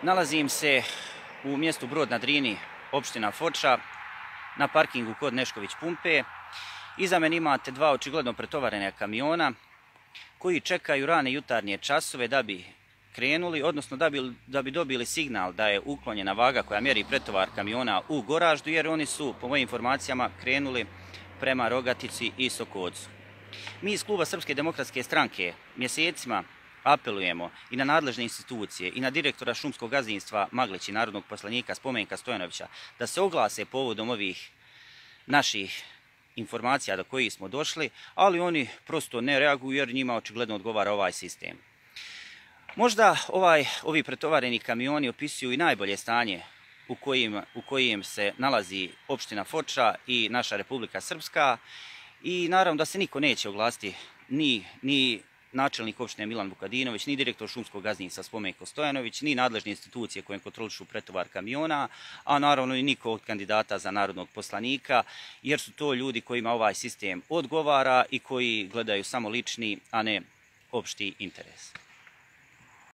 Nalazim se u mjestu Brod na Drini, opština Foča, na parkingu kod Nešković pumpe. Iza mene imate dva očigledno pretovarena kamiona koji čekaju rane jutarnje časove da bi krenuli, odnosno da bi dobili signal da je uklonjena vaga koja mjeri pretovar kamiona u Goraždu, jer oni su, po mojim informacijama, krenuli prema Rogatici i Sokocu. Mi iz kluba Srpske demokratske stranke mjesecima apelujemo i na nadležne institucije i na direktora šumskog gazdinstva Maglić i narodnog poslanika Spomenka Stojanovića da se oglase povodom ovih naših informacija do kojih smo došli, ali oni prosto ne reaguju jer njima očigledno odgovara ovaj sistem. Možda ovi pretovareni kamioni opisuju i najbolje stanje u kojem se nalazi opština Foča i naša Republika Srpska, i naravno da se niko neće oglasiti, ni načelnik opštine Milan Vukadinović, ni direktor šumskog gazdinstva Spomenko Stojanović, ni nadležne institucije koje kontrolišu pretovar kamiona, a naravno i niko od kandidata za narodnog poslanika, jer su to ljudi kojima ovaj sistem odgovara i koji gledaju samo lični, a ne opšti interes.